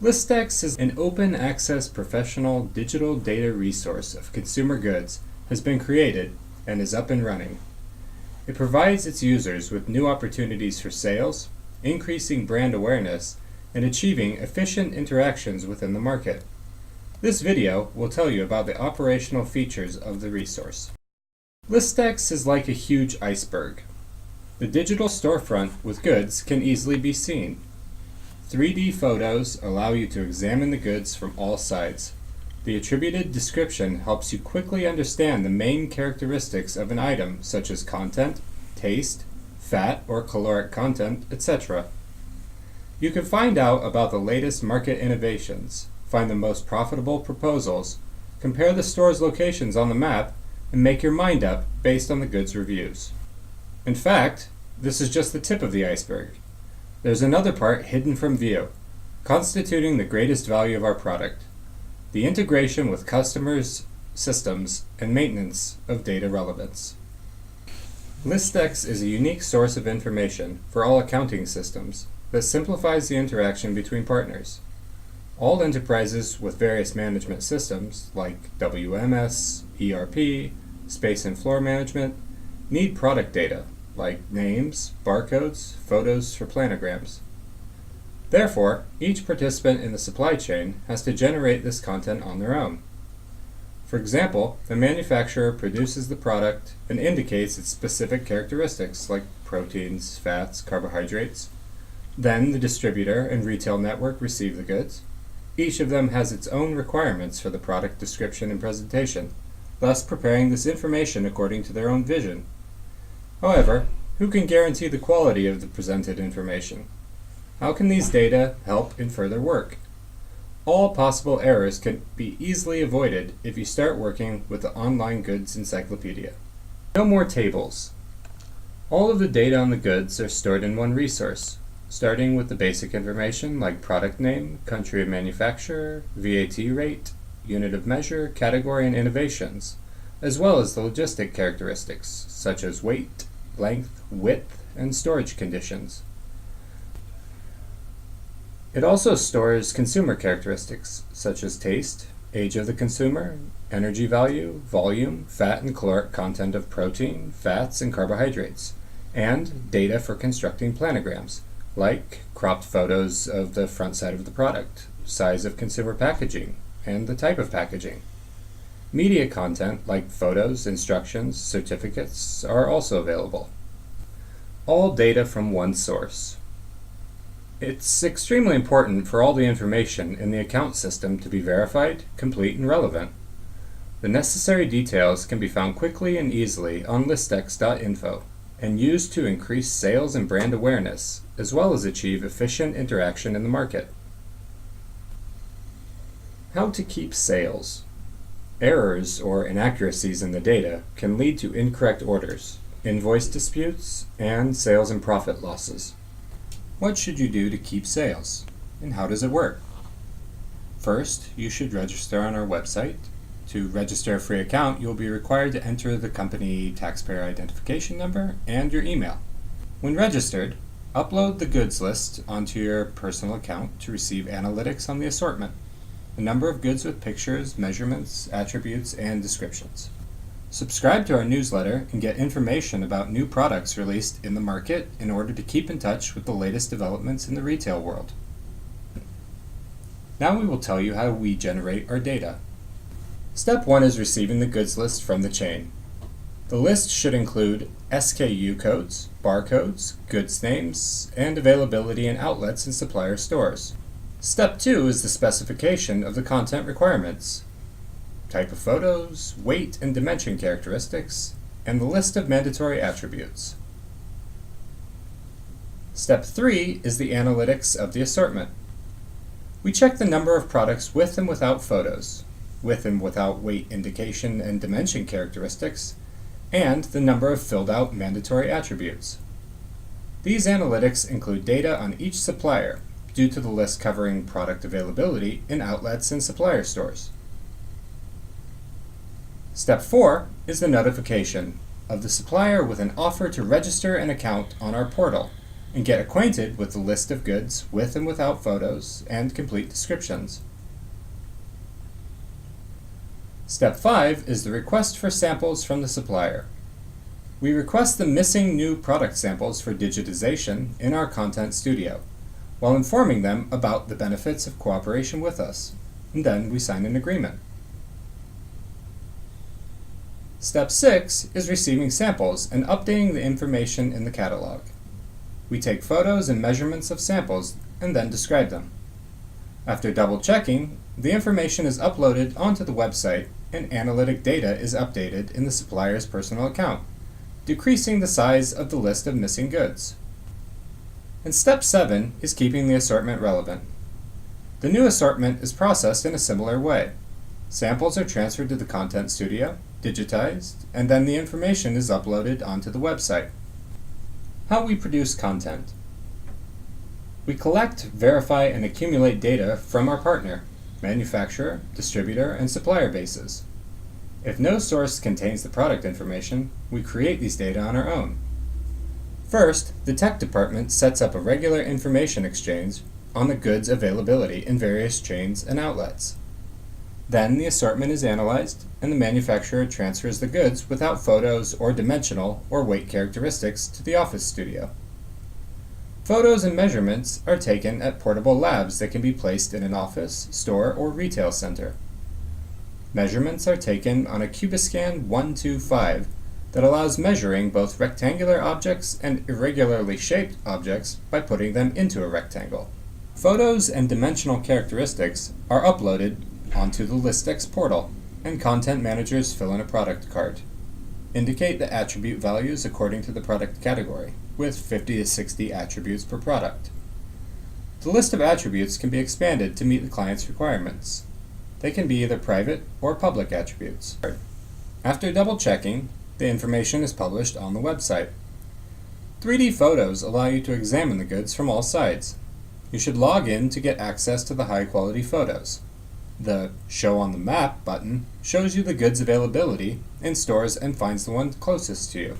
Listex is an open access professional digital data resource of consumer goods, has been created, and is up and running. It provides its users with new opportunities for sales, increasing brand awareness, and achieving efficient interactions within the market. This video will tell you about the operational features of the resource. Listex is like a huge iceberg. The digital storefront with goods can easily be seen. 3D photos allow you to examine the goods from all sides. The attributed description helps you quickly understand the main characteristics of an item, such as content, taste, fat or caloric content, etc. You can find out about the latest market innovations, find the most profitable proposals, compare the store's locations on the map, and make your mind up based on the goods reviews. In fact, this is just the tip of the iceberg. There's another part hidden from view, constituting the greatest value of our product: the integration with customers' systems and maintenance of data relevance. Listex is a unique source of information for all accounting systems that simplifies the interaction between partners. All enterprises with various management systems like WMS, ERP, space and floor management need product data like names, barcodes, photos for planograms. Therefore, each participant in the supply chain has to generate this content on their own. For example, the manufacturer produces the product and indicates its specific characteristics like proteins, fats, carbohydrates. Then the distributor and retail network receive the goods. Each of them has its own requirements for the product description and presentation, thus preparing this information according to their own vision. However, who can guarantee the quality of the presented information? How can these data help in further work? All possible errors can be easily avoided if you start working with the online goods encyclopedia. No more tables. All of the data on the goods are stored in one resource, starting with the basic information like product name, country of manufacturer, VAT rate, unit of measure, category, and innovations, as well as the logistic characteristics such as weight, length, width, and storage conditions. It also stores consumer characteristics such as taste, age of the consumer, energy value, volume, fat and caloric content of protein, fats, and carbohydrates, and data for constructing planograms, like cropped photos of the front side of the product, size of consumer packaging, and the type of packaging. Media content like photos, instructions, certificates are also available. All data from one source. It's extremely important for all the information in the account system to be verified, complete, and relevant. The necessary details can be found quickly and easily on Listex.info and used to increase sales and brand awareness, as well as achieve efficient interaction in the market. How to keep sales. Errors or inaccuracies in the data can lead to incorrect orders, invoice disputes, and sales and profit losses. What should you do to keep sales, and how does it work? First, you should register on our website. To register a free account, you'll be required to enter the company taxpayer identification number and your email. When registered, upload the goods list onto your personal account to receive analytics on the assortment, a number of goods with pictures, measurements, attributes, and descriptions. Subscribe to our newsletter and get information about new products released in the market in order to keep in touch with the latest developments in the retail world. Now we will tell you how we generate our data. Step 1 is receiving the goods list from the chain. The list should include SKU codes, barcodes, goods names, and availability in outlets and supplier stores. Step 2 is the specification of the content requirements, type of photos, weight and dimension characteristics, and the list of mandatory attributes. Step 3 is the analytics of the assortment. We check the number of products with and without photos, with and without weight indication and dimension characteristics, and the number of filled out mandatory attributes. These analytics include data on each supplier, due to the list covering product availability in outlets and supplier stores. Step 4 is the notification of the supplier with an offer to register an account on our portal and get acquainted with the list of goods with and without photos and complete descriptions. Step 5 is the request for samples from the supplier. We request the missing new product samples for digitization in our Content Studio, while informing them about the benefits of cooperation with us, and then we sign an agreement. Step 6 is receiving samples and updating the information in the catalog. We take photos and measurements of samples and then describe them. After double checking, the information is uploaded onto the website and analytic data is updated in the supplier's personal account, decreasing the size of the list of missing goods. And step 7 is keeping the assortment relevant. The new assortment is processed in a similar way. Samples are transferred to the Content Studio, digitized, and then the information is uploaded onto the website. How we produce content. We collect, verify, and accumulate data from our partner, manufacturer, distributor, and supplier bases. If no source contains the product information, we create these data on our own. First, the tech department sets up a regular information exchange on the goods availability in various chains and outlets. Then the assortment is analyzed, and the manufacturer transfers the goods without photos or dimensional or weight characteristics to the office studio. Photos and measurements are taken at portable labs that can be placed in an office, store, or retail center. Measurements are taken on a Cubiscan 125 that allows measuring both rectangular objects and irregularly shaped objects by putting them into a rectangle. Photos and dimensional characteristics are uploaded onto the Listex portal, and content managers fill in a product card. Indicate the attribute values according to the product category, with 50 to 60 attributes per product. The list of attributes can be expanded to meet the client's requirements. They can be either private or public attributes. After double checking, the information is published on the website. 3D photos allow you to examine the goods from all sides. You should log in to get access to the high-quality photos. The Show on the Map button shows you the goods availability in stores and finds the one closest to you.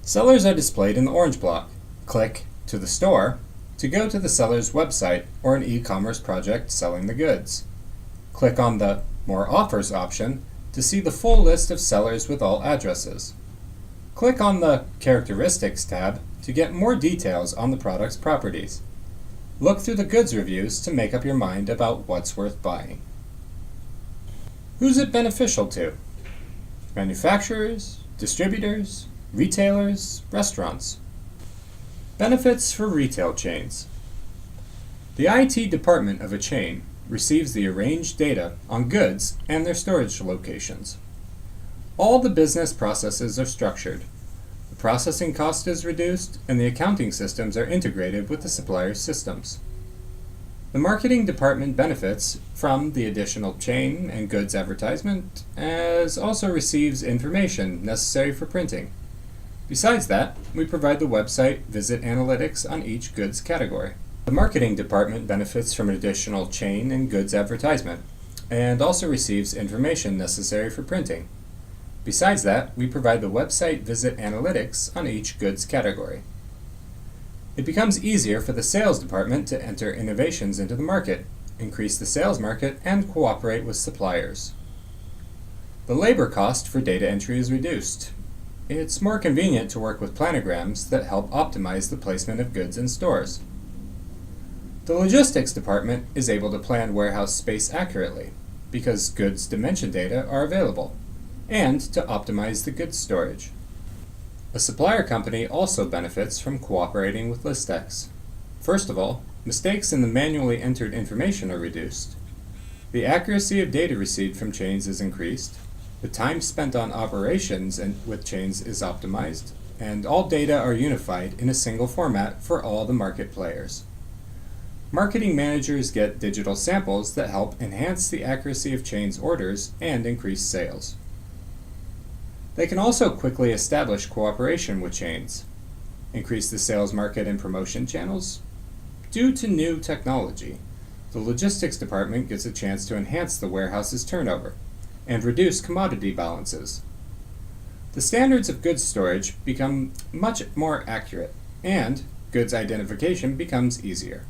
Sellers are displayed in the orange block. Click to the store to go to the seller's website or an e-commerce project selling the goods. Click on the More Offers option to see the full list of sellers with all addresses. Click on the Characteristics tab to get more details on the product's properties. Look through the goods reviews to make up your mind about what's worth buying. Who's it beneficial to? Manufacturers, distributors, retailers, restaurants. Benefits for retail chains. The IT department of a chain receives the arranged data on goods and their storage locations. All the business processes are structured. The processing cost is reduced, and the accounting systems are integrated with the supplier's systems. The marketing department benefits from the additional chain and goods advertisement, as also receives information necessary for printing. Besides that, we provide the website visit analytics on each goods category. The marketing department benefits from additional chain and goods advertisement, and also receives information necessary for printing. Besides that, we provide the website visit analytics on each goods category. It becomes easier for the sales department to enter innovations into the market, increase the sales market, and cooperate with suppliers. The labor cost for data entry is reduced. It's more convenient to work with planograms that help optimize the placement of goods in stores. The logistics department is able to plan warehouse space accurately because goods dimension data are available, and to optimize the goods storage. A supplier company also benefits from cooperating with Listex. First of all, mistakes in the manually entered information are reduced. The accuracy of data received from chains is increased. The time spent on operations and with chains is optimized, and all data are unified in a single format for all the market players. Marketing managers get digital samples that help enhance the accuracy of chains' orders and increase sales. They can also quickly establish cooperation with chains, increase the sales market and promotion channels. Due to new technology, the logistics department gets a chance to enhance the warehouse's turnover and reduce commodity balances. The standards of goods storage become much more accurate, and goods identification becomes easier.